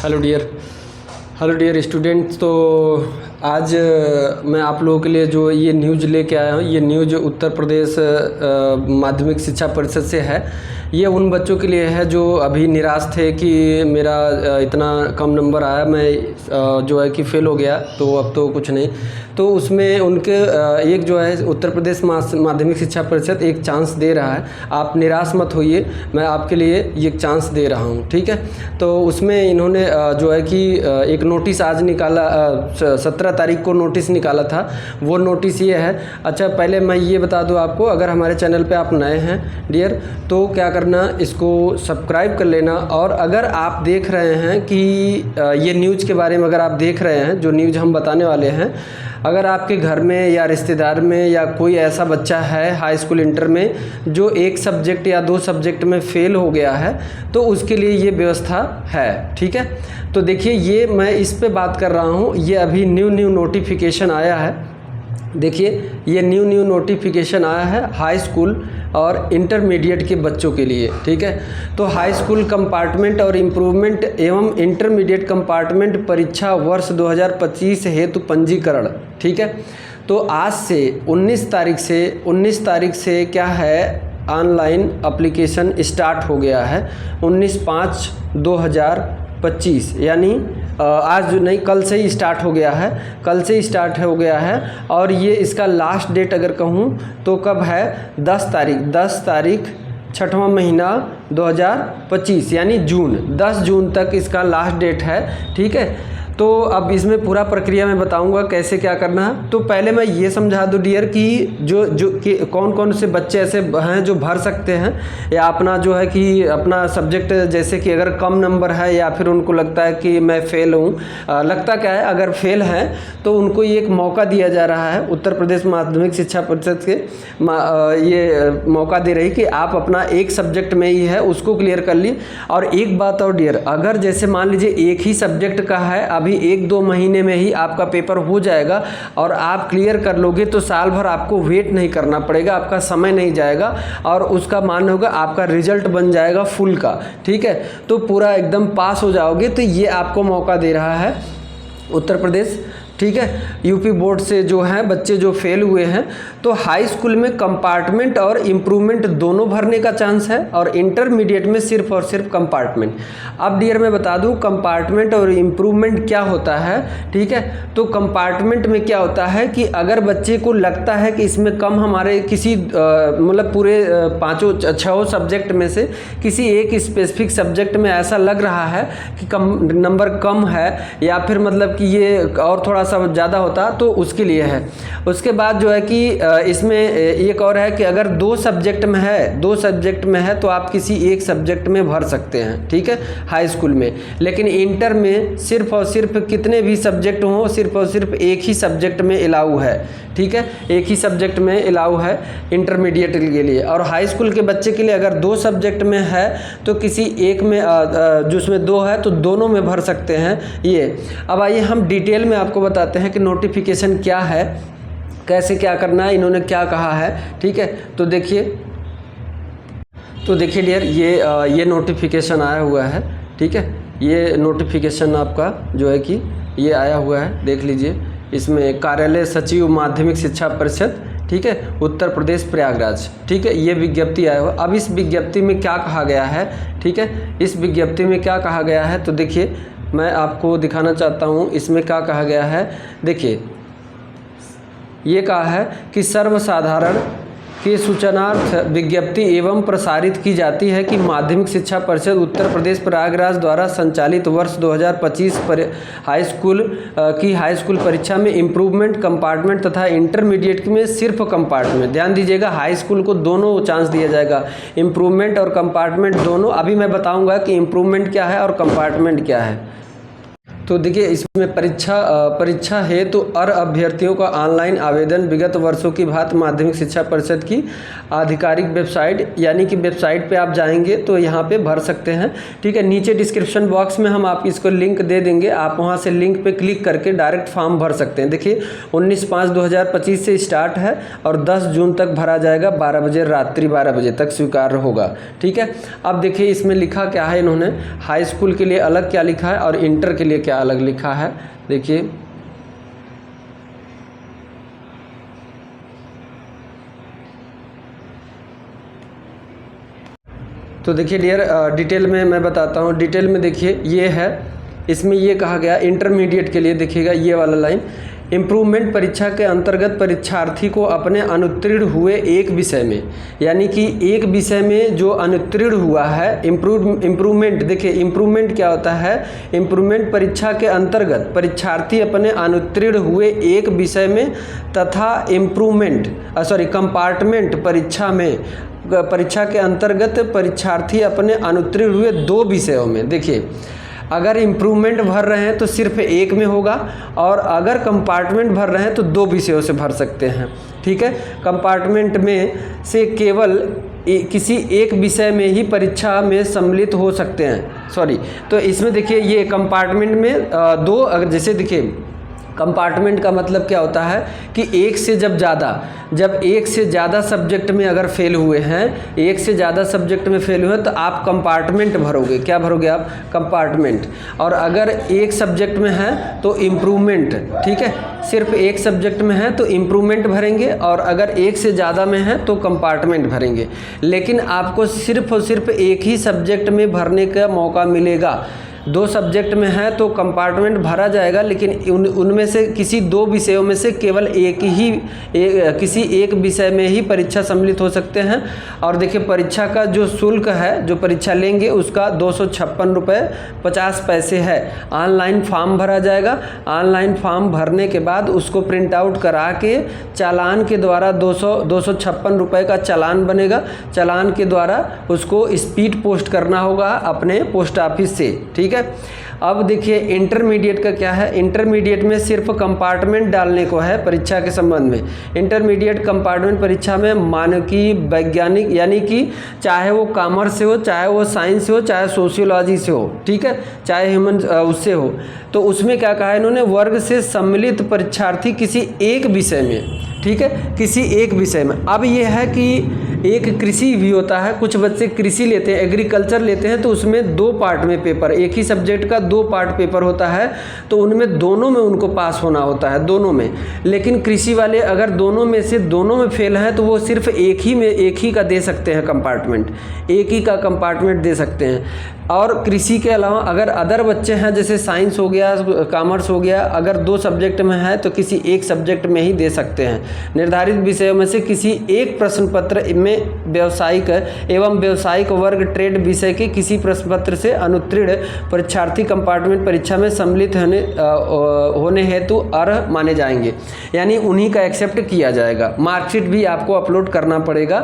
Hello dear students. तो आज मैं आप लोगों के लिए जो ये न्यूज़ लेके आया हूँ, ये न्यूज़ उत्तर प्रदेश माध्यमिक शिक्षा परिषद से है। ये उन बच्चों के लिए है जो अभी निराश थे कि मेरा इतना कम नंबर आया, मैं जो है कि फ़ेल हो गया, तो अब तो कुछ नहीं। तो उसमें उनके एक जो है उत्तर प्रदेश माध्यमिक शिक्षा परिषद एक चांस दे रहा है। आप निराश मत होइए, मैं आपके लिए ये चांस दे रहा हूँ, ठीक है। तो उसमें इन्होंने जो है कि एक नोटिस आज निकाला, 17 तारीख को नोटिस निकाला था। वो नोटिस ये है। अच्छा, पहले मैं ये बता दूं आपको, अगर हमारे चैनल पे आप नए हैं डियर, तो क्या करना, इसको सब्सक्राइब कर लेना। और अगर आप देख रहे हैं कि ये न्यूज़ के बारे में अगर आप देख रहे हैं, जो न्यूज़ हम बताने वाले हैं, अगर आपके घर में या रिश्तेदार में या कोई ऐसा बच्चा है हाई स्कूल इंटर में जो एक सब्जेक्ट या 2 सब्जेक्ट में फ़ेल हो गया है, तो उसके लिए ये व्यवस्था है, ठीक है। तो देखिए, ये मैं इस पे बात कर रहा हूँ। ये अभी न्यू नोटिफिकेशन आया है। देखिए, ये न्यू नोटिफिकेशन आया है हाई स्कूल और इंटरमीडिएट के बच्चों के लिए, ठीक है। तो हाई स्कूल कंपार्टमेंट और इम्प्रूवमेंट एवं इंटरमीडिएट कंपार्टमेंट परीक्षा वर्ष 2025 हेतु पंजीकरण, ठीक है। तो आज से 19 तारीख से क्या है, ऑनलाइन एप्लीकेशन स्टार्ट हो गया है। 19/5/2025 यानी आज नहीं, कल से ही स्टार्ट हो गया है। और ये इसका लास्ट डेट अगर कहूँ तो कब है, 10 तारीख 6वां महीना 2025 यानी जून, 10 जून तक इसका लास्ट डेट है, ठीक है। तो अब इसमें पूरा प्रक्रिया मैं बताऊंगा कैसे क्या करना है। तो पहले मैं ये समझा दूं डियर कि कि कौन से बच्चे ऐसे हैं जो भर सकते हैं, या अपना जो है कि अपना सब्जेक्ट, जैसे कि अगर कम नंबर है या फिर उनको लगता है कि मैं फ़ेल हूँ, लगता क्या है, अगर फेल हैं तो उनको ये एक मौका दिया जा रहा है। उत्तर प्रदेश माध्यमिक शिक्षा परिषद के ये मौका दे रही कि आप अपना एक सब्जेक्ट में ही है उसको क्लियर कर ली। और एक बात और डियर, अगर जैसे मान लीजिए एक ही सब्जेक्ट का है, अभी 1-2 महीने में ही आपका पेपर हो जाएगा और आप क्लियर कर लोगे, तो साल भर आपको वेट नहीं करना पड़ेगा, आपका समय नहीं जाएगा और उसका मान होगा आपका रिजल्ट बन जाएगा फुल का, ठीक है। तो पूरा एकदम पास हो जाओगे। तो ये आपको मौका दे रहा है उत्तर प्रदेश, ठीक है। यूपी बोर्ड से जो है बच्चे जो फेल हुए हैं, तो हाई स्कूल में कंपार्टमेंट और इम्प्रूवमेंट दोनों भरने का चांस है, और इंटरमीडिएट में सिर्फ और सिर्फ कंपार्टमेंट। अब डियर मैं बता दूं कंपार्टमेंट और इम्प्रूवमेंट क्या होता है, ठीक है। तो कंपार्टमेंट में क्या होता है कि अगर बच्चे को लगता है कि इसमें कम हमारे किसी मतलब पूरे 5-6 सब्जेक्ट में से किसी एक स्पेसिफिक सब्जेक्ट में ऐसा लग रहा है कि नंबर कम है, या फिर मतलब कि ये और थोड़ा सब ज़्यादा होता, तो उसके लिए है। उसके बाद जो है कि इसमें एक और है कि अगर 2 सब्जेक्ट में है तो आप किसी एक सब्जेक्ट में भर सकते हैं, ठीक है, हाई स्कूल में। लेकिन इंटर में सिर्फ और सिर्फ कितने भी सब्जेक्ट हों, सिर्फ और सिर्फ एक ही सब्जेक्ट में अलाउ है, ठीक है, एक ही सब्जेक्ट में अलाउ है इंटरमीडिएट के लिए। और हाई स्कूल के बच्चे के लिए अगर 2 सब्जेक्ट में है तो किसी एक में, जिसमें 2 है तो दोनों में भर सकते हैं ये। अब आइए हम डिटेल में आपको बताते हैं कि नोटिफिकेशन क्या है, कैसे क्या करना है, इन्होंने क्या कहा है, ठीक है। तो देखिए डियर, ये नोटिफिकेशन आया हुआ है, ठीक है। ये नोटिफिकेशन आपका जो है कि ये आया हुआ है, देख लीजिए। इसमें कार्यालय सचिव माध्यमिक शिक्षा परिषद, ठीक है, उत्तर प्रदेश प्रयागराज, ठीक है, ये विज्ञप्ति आया हुआ। अब इस विज्ञप्ति में क्या कहा गया है, ठीक है, इस विज्ञप्ति में क्या कहा गया है, तो देखिए मैं आपको दिखाना चाहता हूँ इसमें क्या कहा गया है। देखिए, ये कहा है कि सर्वसाधारण के सूचनार्थ विज्ञप्ति एवं प्रसारित की जाती है कि माध्यमिक शिक्षा परिषद उत्तर प्रदेश प्रयागराज द्वारा संचालित वर्ष 2025 हाई स्कूल परीक्षा में इम्प्रूवमेंट कंपार्टमेंट तथा इंटरमीडिएट में सिर्फ कंपार्टमेंट, ध्यान दीजिएगा, हाई स्कूल को दोनों चांस दिया जाएगा, इम्प्रूवमेंट और कंपार्टमेंट दोनों। अभी मैं बताऊंगा कि इम्प्रूवमेंट क्या है और कंपार्टमेंट क्या है। तो देखिए इसमें परीक्षा है तो अभ्यर्थियों का ऑनलाइन आवेदन विगत वर्षों की भांति माध्यमिक शिक्षा परिषद की आधिकारिक वेबसाइट यानी कि वेबसाइट पे आप जाएंगे तो यहाँ पे भर सकते हैं। ठीक है, नीचे डिस्क्रिप्शन बॉक्स में हम आप इसको लिंक दे देंगे, आप वहाँ से लिंक पे क्लिक करके डायरेक्ट फॉर्म भर सकते हैं। देखिए 19/5/2025 से स्टार्ट है और 10 जून तक भरा जाएगा, 12 बजे रात्रि 12 बजे तक स्वीकार होगा। ठीक है, अब देखिए इसमें लिखा क्या है, इन्होंने हाई स्कूल के लिए अलग क्या लिखा है और इंटर के लिए क्या अलग लिखा है। देखिए तो देखिए डियर डिटेल में मैं बताता हूँ। डिटेल में देखिए ये है, इसमें ये कहा गया इंटरमीडिएट के लिए, देखिएगा ये वाला लाइन, इम्प्रूवमेंट परीक्षा के अंतर्गत परीक्षार्थी को अपने अनुत्तीर्ण हुए एक विषय में, यानी कि एक विषय में जो अनुत्तीर्ण हुआ है, इम्प्रूवमेंट, देखिए इम्प्रूवमेंट क्या होता है, इम्प्रूवमेंट परीक्षा के अंतर्गत परीक्षार्थी अपने अनुत्तीर्ण हुए एक विषय में तथा कंपार्टमेंट परीक्षा के अंतर्गत परीक्षार्थी अपने अनुत्तीर्ण हुए 2 विषयों में। देखिए अगर इम्प्रूवमेंट भर रहे हैं तो सिर्फ एक में होगा और अगर कंपार्टमेंट भर रहे हैं तो 2 विषयों से भर सकते हैं। ठीक है, कंपार्टमेंट में से केवल किसी एक विषय में ही परीक्षा में सम्मिलित हो सकते हैं। तो इसमें देखिए ये कंपार्टमेंट में 2, अगर जैसे देखिए कंपार्टमेंट का मतलब क्या होता है कि एक से ज़्यादा सब्जेक्ट में अगर फेल हुए हैं, एक से ज़्यादा सब्जेक्ट में फेल हुए हैं तो आप कंपार्टमेंट भरोगे। क्या भरोगे आप? कंपार्टमेंट। और अगर एक सब्जेक्ट में है तो इम्प्रूवमेंट। ठीक है, सिर्फ एक सब्जेक्ट में है तो इम्प्रूवमेंट भरेंगे और अगर एक से ज़्यादा में है तो कंपार्टमेंट भरेंगे। लेकिन आपको सिर्फ और सिर्फ एक ही सब्जेक्ट में भरने का मौका मिलेगा। 2 सब्जेक्ट में है तो कंपार्टमेंट भरा जाएगा, लेकिन उनमें से किसी 2 विषयों में से केवल किसी एक विषय में ही परीक्षा सम्मिलित हो सकते हैं। और देखिए परीक्षा का जो शुल्क है, जो परीक्षा लेंगे उसका 256 रुपये 50 पैसे है। ऑनलाइन फॉर्म भरा जाएगा। ऑनलाइन फॉर्म भरने के बाद उसको प्रिंट आउट करा के चालान के द्वारा 256 रुपये का चालान बनेगा। चालान के द्वारा उसको स्पीड पोस्ट करना होगा अपने पोस्ट ऑफिस से। ठीक है, अब देखिए इंटरमीडिएट का क्या है। इंटरमीडिएट में सिर्फ कंपार्टमेंट डालने को है परीक्षा के संबंध में। इंटरमीडिएट कंपार्टमेंट परीक्षा में मानकीय वैज्ञानिक, यानी कि चाहे वो कॉमर्स से हो, चाहे वो साइंस से हो, चाहे सोशियोलॉजी से हो, ठीक है, चाहे ह्यूमन उससे हो, तो उसमें क्या कहा है इन्होंने, वर्ग से सम्मिलित परीक्षार्थी किसी एक विषय में, ठीक है, किसी एक विषय में। अब ये है कि एक कृषि भी होता है, कुछ बच्चे कृषि लेते हैं, एग्रीकल्चर लेते हैं, तो उसमें 2 पार्ट में पेपर, एक ही सब्जेक्ट का 2 पार्ट पेपर होता है, तो उनमें दोनों में उनको पास होना होता है, दोनों में। लेकिन कृषि वाले अगर दोनों में से दोनों में फेल हैं तो वो सिर्फ एक ही का दे सकते हैं कंपार्टमेंट, एक ही का कंपार्टमेंट दे सकते हैं। और कृषि के अलावा अगर अदर बच्चे हैं, जैसे साइंस हो गया, कॉमर्स हो गया, अगर 2 सब्जेक्ट में है तो किसी एक सब्जेक्ट में ही दे सकते हैं। निर्धारित विषयों में से किसी एक प्रश्न पत्र में व्यावसायिक एवं व्यावसायिक वर्ग ट्रेड विषय के किसी प्रश्न पत्र से अनुत्तीर्ण परीक्षार्थी कंपार्टमेंट परीक्षा में सम्मिलित होने हेतु अर्ह माने जाएंगे, यानी उन्हीं का एक्सेप्ट किया जाएगा। मार्कशीट भी आपको अपलोड करना पड़ेगा,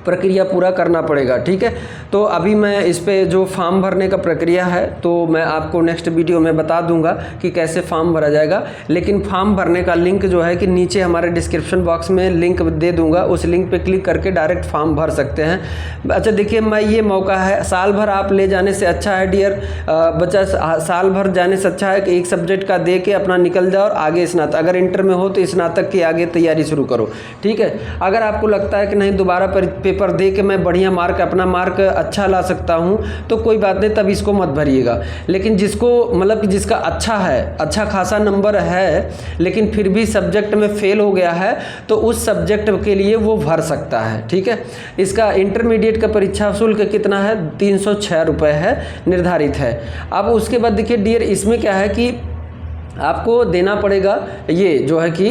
प्रक्रिया पूरा करना पड़ेगा। ठीक है, तो अभी मैं इस पे जो फॉर्म भरने का प्रक्रिया है तो मैं आपको नेक्स्ट वीडियो में बता दूंगा कि कैसे फॉर्म भरा जाएगा। लेकिन फॉर्म भरने का लिंक जो है कि नीचे हमारे डिस्क्रिप्शन बॉक्स में लिंक दे दूंगा, उस लिंक पे क्लिक करके डायरेक्ट फॉर्म भर सकते हैं। अच्छा देखिए, मैं ये मौका है, साल भर आप ले जाने से अच्छा है डियर बच्चा, साल भर जाने से अच्छा है कि एक सब्जेक्ट का दे के अपना निकल जाओ और आगे स्नातक, अगर इंटर में हो तो स्नातक की आगे तैयारी शुरू करो। ठीक है, अगर आपको लगता है कि नहीं दोबारा पेपर दे के मैं बढ़िया मार्क, अपना मार्क अच्छा ला सकता हूं, तो कोई बात नहीं, तब इसको मत भरिएगा। लेकिन जिसको मतलब कि जिसका अच्छा है, अच्छा खासा नंबर है, लेकिन फिर भी सब्जेक्ट में फेल हो गया है, तो उस सब्जेक्ट के लिए वो भर सकता है। ठीक है, इसका इंटरमीडिएट का परीक्षा शुल्क कितना है, 306 रुपये है, निर्धारित है। अब उसके बाद देखिए डियर, इसमें क्या है कि आपको देना पड़ेगा ये जो है कि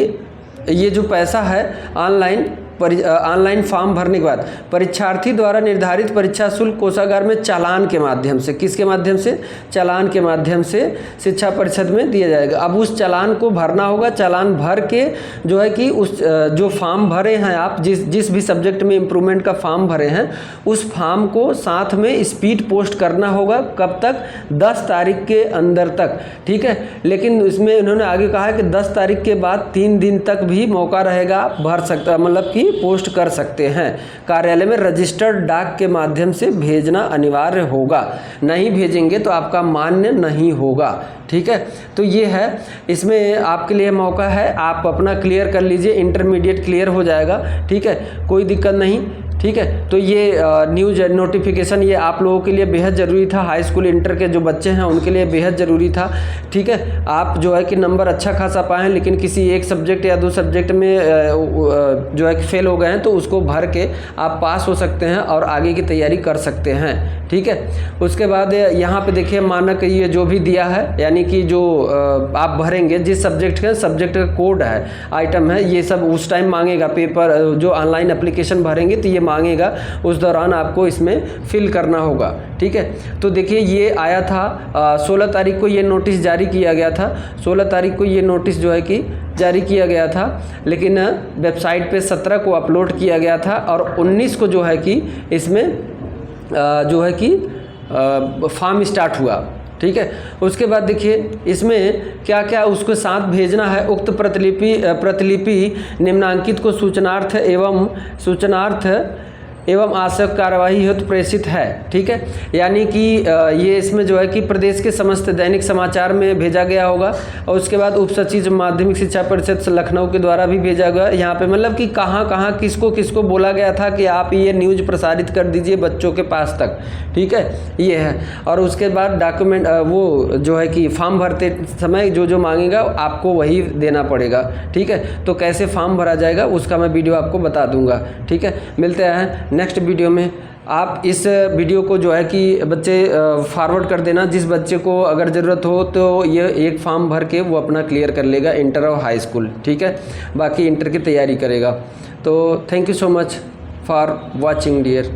ये जो पैसा है ऑनलाइन ऑनलाइन फॉर्म भरने के बाद परीक्षार्थी द्वारा निर्धारित परीक्षा शुल्क कोषागार में चालान के माध्यम से, किसके माध्यम से, चालान के माध्यम से शिक्षा परिषद में दिया जाएगा। अब उस चालान को भरना होगा। चालान भर के जो है कि उस जो फॉर्म भरे हैं आप, जिस भी सब्जेक्ट में इम्प्रूवमेंट का फॉर्म भरे हैं, उस फॉर्म को साथ में स्पीड पोस्ट करना होगा। कब तक? 10 तारीख के अंदर तक, ठीक है। लेकिन इसमें उन्होंने आगे कहा है कि 10 तारीख के बाद 3 दिन तक भी मौका रहेगा, आप भर सकता, मतलब कि पोस्ट कर सकते हैं। कार्यालय में रजिस्टर्ड डाक के माध्यम से भेजना अनिवार्य होगा, नहीं भेजेंगे तो आपका मान्य नहीं होगा, ठीक है। तो ये है, इसमें आपके लिए मौका है, आप अपना क्लियर कर लीजिए, इंटरमीडिएट क्लियर हो जाएगा, ठीक है, कोई दिक्कत नहीं, ठीक है। तो ये न्यूज़ नोटिफिकेशन ये आप लोगों के लिए बेहद ज़रूरी था। हाई स्कूल इंटर के जो बच्चे हैं उनके लिए बेहद ज़रूरी था, ठीक है। आप जो है कि नंबर अच्छा खासा पाएँ, लेकिन किसी एक सब्जेक्ट या 2 सब्जेक्ट में जो है कि फेल हो गए हैं तो उसको भर के आप पास हो सकते हैं और आगे की तैयारी कर सकते हैं, ठीक है। उसके बाद यहाँ पे देखिए मानक ये जो भी दिया है, यानी कि जो आप भरेंगे जिस सब्जेक्ट का कोड है, आइटम है, ये सब उस टाइम मांगेगा। पेपर जो ऑनलाइन एप्लीकेशन भरेंगे तो ये मांगेगा, उस दौरान आपको इसमें फिल करना होगा, ठीक है। तो देखिए ये आया था 16 तारीख को ये नोटिस जारी किया गया था। 16 तारीख को ये नोटिस जो है कि जारी किया गया था, लेकिन वेबसाइट पे 17 को अपलोड किया गया था और 19 को जो है कि इसमें जो है कि फॉर्म स्टार्ट हुआ, ठीक है। उसके बाद देखिए इसमें क्या क्या उसको साथ भेजना है। उक्त प्रतिलिपि निम्नांकित को सूचनार्थ एवं आवश्यक कार्यवाही हेतु प्रेषित है, ठीक है। यानी कि ये इसमें जो है कि प्रदेश के समस्त दैनिक समाचार में भेजा गया होगा और उसके बाद उप सचिव माध्यमिक शिक्षा परिषद लखनऊ के द्वारा भी भेजा गया। यहाँ पे मतलब कि कहाँ कहाँ किसको किसको बोला गया था कि आप ये न्यूज़ प्रसारित कर दीजिए बच्चों के पास तक, ठीक है, ये है। और उसके बाद डॉक्यूमेंट वो जो है कि फॉर्म भरते समय जो जो मांगेगा आपको वही देना पड़ेगा, ठीक है। तो कैसे फॉर्म भरा जाएगा उसका मैं वीडियो आपको बता दूंगा, ठीक है। मिलते हैं नेक्स्ट वीडियो में। आप इस वीडियो को जो है कि बच्चे फॉरवर्ड कर देना, जिस बच्चे को अगर ज़रूरत हो तो ये एक फॉर्म भर के वो अपना क्लियर कर लेगा, इंटर और हाई स्कूल, ठीक है। बाकी इंटर की तैयारी करेगा। तो thank you so much for watching dear.